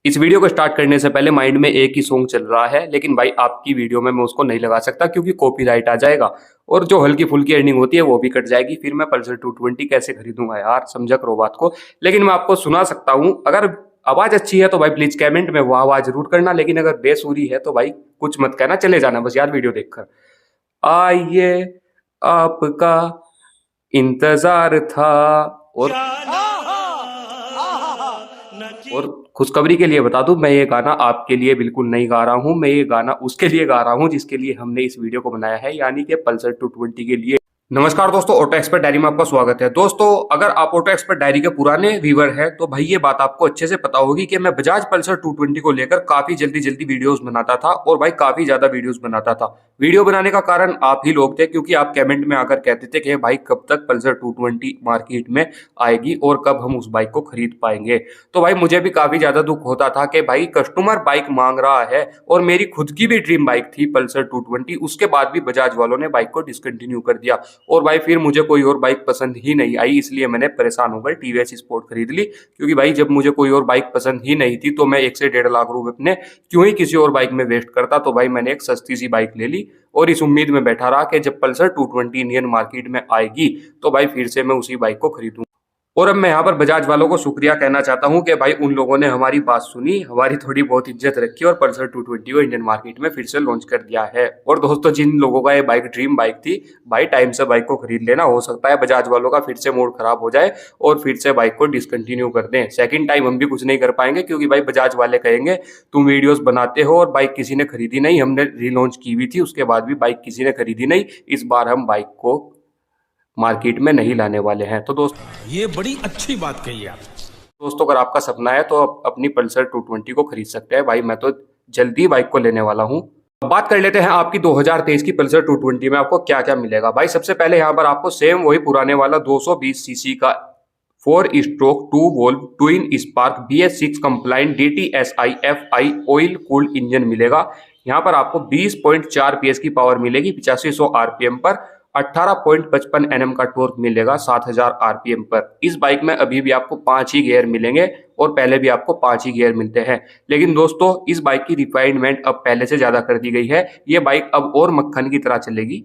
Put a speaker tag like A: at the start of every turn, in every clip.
A: इस वीडियो को स्टार्ट करने से पहले माइंड में एक ही सॉन्ग चल रहा है, लेकिन भाई आपकी वीडियो में मैं उसको नहीं लगा सकता क्योंकि कॉपीराइट आ जाएगा और जो हल्की फुल्की अर्निंग होती है वो भी कट जाएगी। फिर मैं पल्सर 220 कैसे खरीदूंगा यार, समझा करो बात को। लेकिन मैं आपको सुना सकता हूँ। अगर आवाज अच्छी है तो भाई प्लीज कमेंट में वाह वाह जरूर करना, लेकिन अगर बेसुरी है तो भाई कुछ मत कहना, चले जाना बस यार वीडियो देखकर। आइए आपका इंतजार था। और खुशखबरी के लिए बता दूं, मैं ये गाना आपके लिए बिल्कुल नहीं गा रहा हूं, मैं ये गाना उसके लिए गा रहा हूं जिसके लिए हमने इस वीडियो को बनाया है, यानी कि पल्सर 220 के लिए। नमस्कार दोस्तों, ऑटो एक्सपर्ट डायरी में आपका स्वागत है। दोस्तों अगर आप ऑटो एक्सपर्ट डायरी के पुराने व्यूअर हैं तो भाई ये बात आपको अच्छे से पता होगी कि मैं बजाज पल्सर 220 को लेकर काफी जल्दी वीडियोस बनाता था और भाई काफी ज्यादा वीडियोस बनाता था। वीडियो बनाने का कारण आप ही लोग थे, क्योंकि आप कमेंट में आकर कहते थे कि भाई कब तक पल्सर 220 मार्केट में आएगी और कब हम उस बाइक को खरीद पाएंगे। तो भाई मुझे भी काफी ज्यादा दुख होता था कि भाई कस्टमर बाइक मांग रहा है और मेरी खुद की भी ड्रीम बाइक थी पल्सर 220, उसके बाद भी बजाज वालों ने बाइक को डिसकंटिन्यू कर दिया और भाई फिर मुझे कोई और बाइक पसंद ही नहीं आई, इसलिए मैंने परेशान होकर टीवीएस स्पोर्ट खरीद ली। क्योंकि भाई जब मुझे कोई और बाइक पसंद ही नहीं थी तो मैं 1 से 1.5 लाख रुपए अपने क्यों ही किसी और बाइक में वेस्ट करता। तो भाई मैंने एक सस्ती सी बाइक ले ली और इस उम्मीद में बैठा रहा कि जब पल्सर 220 इंडियन मार्केट में आएगी तो भाई फिर से मैं उसी बाइक को खरीदूं। और अब मैं यहाँ पर बजाज वालों को शुक्रिया कहना चाहता हूँ कि भाई उन लोगों ने हमारी बात सुनी, हमारी थोड़ी बहुत इज्जत रखी और पल्सर 220 को इंडियन मार्केट में फिर से लॉन्च कर दिया है। और दोस्तों जिन लोगों का ये बाइक ड्रीम बाइक थी, भाई टाइम से बाइक को खरीद लेना, हो सकता है बजाज वालों का फिर से मूड खराब हो जाए और फिर से बाइक को डिसकंटिन्यू कर दें। सेकंड टाइम हम भी कुछ नहीं कर पाएंगे, क्योंकि भाई बजाज वाले कहेंगे तुम वीडियोस बनाते हो और बाइक किसी ने खरीदी नहीं, हमने रीलॉन्च की हुई थी उसके बाद भी बाइक किसी ने खरीदी नहीं, इस बार हम बाइक को मार्केट में नहीं लाने वाले हैं। तो दोस्तों
B: ये बड़ी अच्छी बात कही आप।
A: दोस्तों अगर आपका सपना है तो आप अपनी पल्सर 220 को खरीद सकते हैं। भाई मैं तो जल्दी बाइक को लेने वाला हूं। अब बात कर लेते हैं आपकी 2023 की पल्सर 220 में आपको क्या क्या मिलेगा। भाई सबसे पहले यहाँ पर आपको सेम वही पुराने वाला 220 सीसी का 4 stroke 2 valve twin spark BS6 compliant DTSI FI oil cooled engine मिलेगा। यहाँ पर आपको 20.4 PS की पावर मिलेगी 8500 RPM पर, 18.55 Nm का टॉर्क मिलेगा 7000 RPM पर। इस बाइक में अभी भी आपको 5 ही गियर मिलेंगे और पहले भी आपको 5 ही गियर मिलते हैं। लेकिन दोस्तों इस बाइक की रिफाइनमेंट अब पहले से ज्यादा कर दी गई है, ये बाइक अब और मक्खन की तरह चलेगी।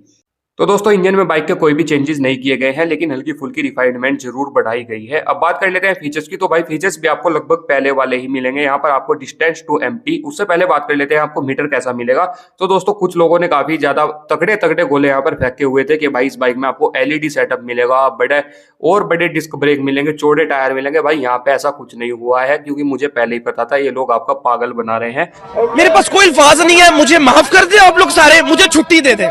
A: तो दोस्तों इंजन में बाइक के कोई भी चेंजेस नहीं किए गए हैं, लेकिन हल्की फुल्की रिफाइनमेंट जरूर बढ़ाई गई है। अब बात कर लेते हैं फीचर्स की। तो भाई फीचर्स भी आपको लगभग पहले वाले ही मिलेंगे। यहाँ पर आपको डिस्टेंस टू एम्प्टी, उससे पहले बात कर लेते हैं आपको मीटर कैसा मिलेगा। तो दोस्तों कुछ लोगों ने काफी ज्यादा तगड़े गोले यहाँ पर फेंके हुए थे कि भाई इस बाइक में आपको LED सेटअप मिलेगा, बड़े डिस्क ब्रेक मिलेंगे, चौड़े टायर मिलेंगे। भाई यहाँ पे ऐसा कुछ नहीं हुआ है, क्योंकि मुझे पहले ही पता था ये लोग आपका पागल बना रहे हैं।
B: मेरे पास कोई अल्फाज नहीं है, मुझे माफ कर दे आप लोग सारे, मुझे छुट्टी दे दें,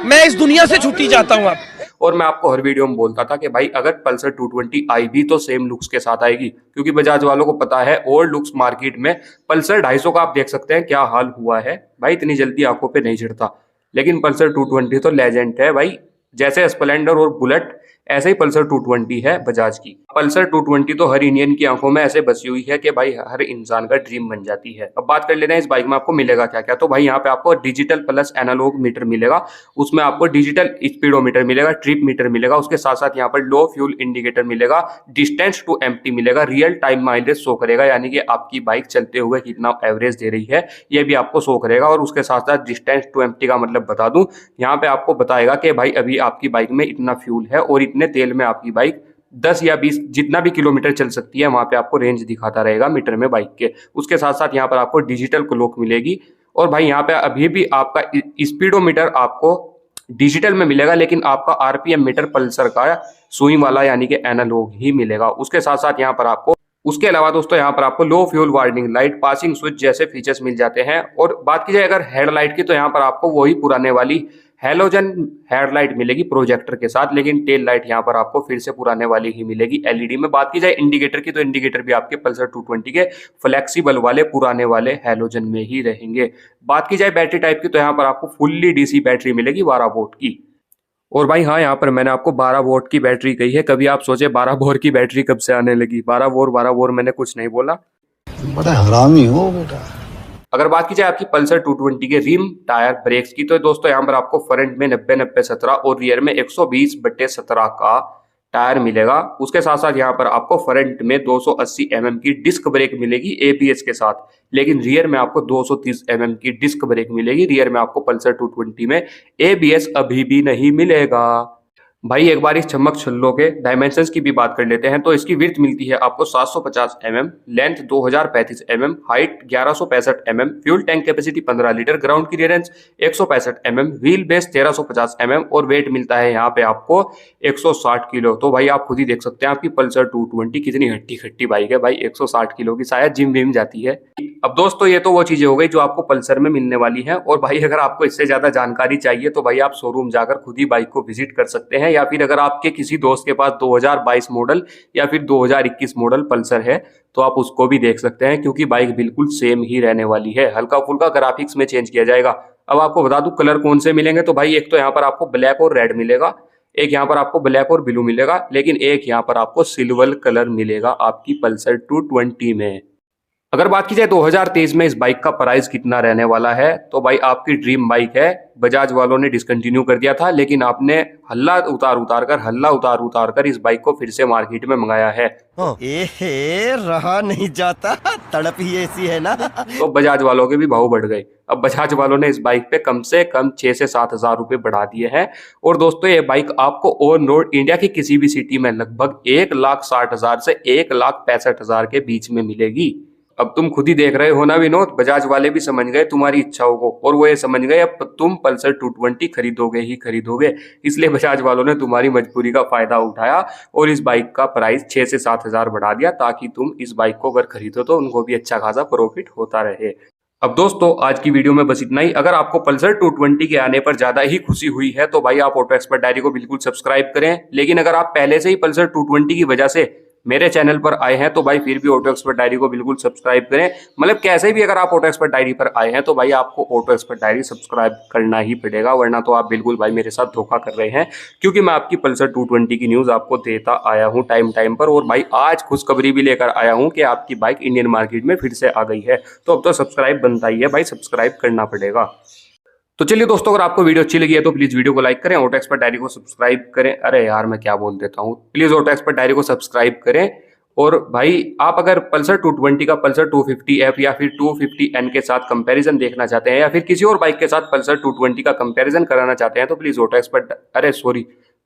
B: मैं इस दुनिया से छुट्टी चाहता हूं आप।
A: और मैं आपको हर वीडियो में बोलता था कि भाई अगर पल्सर 220 आई भी तो सेम लुक्स के साथ आएगी, क्योंकि बजाज वालों को पता है ओल्ड लुक्स मार्केट में पल्सर 250 का आप देख सकते हैं क्या हाल हुआ है। भाई इतनी जल्दी आंखों पे नहीं चढ़ता, लेकिन पल्सर 220 तो लेजेंड है भाई। जैसे स्प्लेंडर और बुलेट ऐसे ही पल्सर 220 है बजाज की। पल्सर 220 तो हर इंडियन की आंखों में ऐसे बसी हुई है कि भाई हर इंसान का ड्रीम बन जाती है। अब बात कर लेते हैं इस बाइक में आपको मिलेगा क्या क्या। तो भाई यहाँ पे आपको डिजिटल प्लस एनालॉग मीटर मिलेगा, उसमें आपको डिजिटल स्पीडोमीटर मिलेगा, ट्रिप मीटर मिलेगा, उसके साथ साथ यहाँ पर लो फ्यूल इंडिकेटर मिलेगा, डिस्टेंस टू एम्प्टी मिलेगा, रियल टाइम माइलेज शो करेगा, यानी कि आपकी बाइक चलते हुए कितना एवरेज दे रही है ये भी आपको शो करेगा। और उसके साथ साथ डिस्टेंस टू एम्प्टी का मतलब बता दूं, यहाँ पे आपको बताएगा कि भाई अभी आपकी बाइक में इतना फ्यूल है और इतने तेल में आपकी बाइक 10 या 20 जितना भी किलोमीटर चल सकती है, वहां पे आपको रेंज दिखाता रहेगा मीटर में बाइक के। उसके साथ साथ यहाँ पर आपको डिजिटल क्लॉक मिलेगी। और भाई यहाँ पे अभी भी आपका स्पीडोमीटर आपको डिजिटल में मिलेगा, लेकिन आपका RPM मीटर पल्सर का सुई वाला यानी कि एनालॉग ही मिलेगा। उसके साथ साथ यहाँ पर आपको उसके अलावा दोस्तों यहाँ पर आपको लो fuel warning light, passing switch जैसे फीचर्स मिल जाते हैं। और बात की जाए अगर हेडलाइट की, तो यहाँ पर आपको वही पुराने वाली हेलोजन हेडलाइट मिलेगी प्रोजेक्टर के साथ, लेकिन टेल लाइट यहाँ पर आपको फिर से पुराने वाली ही मिलेगी LED में। बात की जाए इंडिकेटर की, तो इंडिकेटर भी आपके पल्सर 220 के फ्लेक्सिबल वाले पुराने वाले हेलोजन में ही रहेंगे। बात की जाए बैटरी टाइप की, तो यहाँ पर आपको फुल्ली DC बैटरी मिलेगी 12 वोल्ट की। और भाई हाँ, यहाँ पर मैंने आपको 12 वोल्ट की बैटरी कही है। कभी आप सोचे 12 वोल्ट की बैटरी कब से आने लगी। 12 वोल्ट मैंने कुछ नहीं बोला।
C: बड़ा हरामी हो बेटा।
A: अगर बात की जाए आपकी पल्सर 220 के रिम टायर ब्रेक्स की, तो दोस्तों यहाँ पर आपको फ्रंट में 90/90/17 और रियर में 120/17 का टायर मिलेगा। उसके साथ साथ यहाँ पर आपको फ्रंट में 280 mm की डिस्क ब्रेक मिलेगी ABS के साथ, लेकिन रियर में आपको 230 mm की डिस्क ब्रेक मिलेगी। रियर में आपको पल्सर 220 में ABS अभी भी नहीं मिलेगा। भाई एक बार इस चमक छल्लों के डायमेंशंस की भी बात कर लेते हैं तो इसकी विड्थ मिलती है आपको 750 mm, length 2035 mm, height 1165 mm, fuel tank capacity 15 litre, ground clearance 165 mm, wheel base 1350 mm और वेट मिलता है यहाँ पे आपको 160 किलो। तो भाई आप खुद ही देख सकते हैं आपकी पल्सर 220 कितनी हट्टी खट्टी बाइक है भाई, 160 किलो की, शायद जिम विम जाती है। अब दोस्तों ये तो वो चीजें हो गई जो आपको पल्सर में मिलने वाली हैं, और भाई अगर आपको इससे ज्यादा जानकारी चाहिए तो भाई आप शोरूम जाकर खुद ही बाइक को विजिट कर सकते हैं, या फिर अगर आपके किसी दोस्त के पास 2022 मॉडल या फिर 2021 मॉडल पल्सर है तो आप उसको भी देख सकते हैं, क्योंकि बाइक बिल्कुल सेम ही रहने वाली है। हल्का फुल्का ग्राफिक्स में चेंज किया जाएगा। अब आपको बता दूं कलर कौन से मिलेंगे, तो भाई एक तो यहाँ पर आपको ब्लैक और रेड मिलेगा, एक यहाँ पर आपको ब्लैक और ब्लू मिलेगा, लेकिन एक यहाँ पर आपको सिल्वर कलर मिलेगा आपकी पल्सर 220 में। अगर बात की जाए 2023 में इस बाइक का प्राइस कितना रहने वाला है, तो भाई आपकी ड्रीम बाइक है, बजाज वालों ने डिसकंटिन्यू कर दिया था, लेकिन आपने हल्ला उतार कर इस बाइक को फिर से मार्केट में मंगाया है।
D: रहा नहीं जाता, तड़प ही ऐसी है ना।
A: तो बजाज वालों के भी भाव बढ़ गए। अब बजाज वालों ने इस बाइक पे कम से कम 6 से 7 हजार रुपए बढ़ा दिए हैं। और दोस्तों ये बाइक आपको ऑन रोड इंडिया की किसी भी सिटी में लगभग 1,60,000 से 1,65,000 के बीच में मिलेगी। अब तुम खुद ही देख रहे हो ना विनोद, बजाज वाले भी समझ गए तुम्हारी इच्छाओं को, और वो ये समझ गए अब तुम पल्सर 220 खरीदोगे ही खरीदोगे, इसलिए बजाज वालों ने तुम्हारी मजबूरी का फायदा उठाया और इस बाइक का प्राइस 6 से 7 हजार बढ़ा दिया, ताकि तुम इस बाइक को अगर खरीदो तो उनको भी अच्छा खासा प्रॉफिट होता रहे। अब दोस्तों आज की वीडियो में बस इतना ही। अगर आपको पल्सर 220 के आने पर ज्यादा ही खुशी हुई है तो भाई आप ऑटो एक्सपर्ट डायरी को बिल्कुल सब्सक्राइब करें, लेकिन अगर आप पहले से ही पल्सर 220 की वजह से मेरे चैनल पर आए हैं तो भाई फिर भी ऑटो एक्सपर्ट डायरी को बिल्कुल सब्सक्राइब करें। मतलब कैसे भी अगर आप ऑटो एक्सपर्ट डायरी पर आए हैं तो भाई आपको ऑटो एक्सपर्ट डायरी सब्सक्राइब करना ही पड़ेगा, वरना तो आप बिल्कुल भाई मेरे साथ धोखा कर रहे हैं, क्योंकि मैं आपकी पल्सर 220 की न्यूज आपको देता आया हूं टाइम टाइम पर। और भाई आज खुशखबरी भी लेकर आया हूं कि आपकी बाइक इंडियन मार्केट में फिर से आ गई है, तो अब तो सब्सक्राइब बनता ही है भाई, सब्सक्राइब करना पड़ेगा। तो चलिए दोस्तों अगर आपको वीडियो अच्छी लगी है तो प्लीज वीडियो को लाइक करें, ऑटो एक्सपर्ट डायरी को सब्सक्राइब करें। अरे यार मैं क्या बोल देता हूँ, प्लीज ऑटो एक्सपर्ट डायरी को सब्सक्राइब करें। और भाई आप अगर पल्सर 220 का पल्सर 250F या फिर 250N के साथ कंपैरिजन देखना चाहते हैं, या फिर किसी और बाइक के साथ पल्सर 220 का कंपैरिजन कराना चाहते हैं, तो प्लीज ऑटो एक्सपर्ट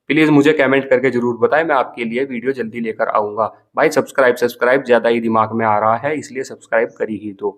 A: प्लीज मुझे कमेंट करके जरूर बताएं, मैं आपके लिए वीडियो जल्दी लेकर आऊंगा। भाई सब्सक्राइब ज्यादा ही दिमाग में आ रहा है, इसलिए सब्सक्राइब कर ही दो।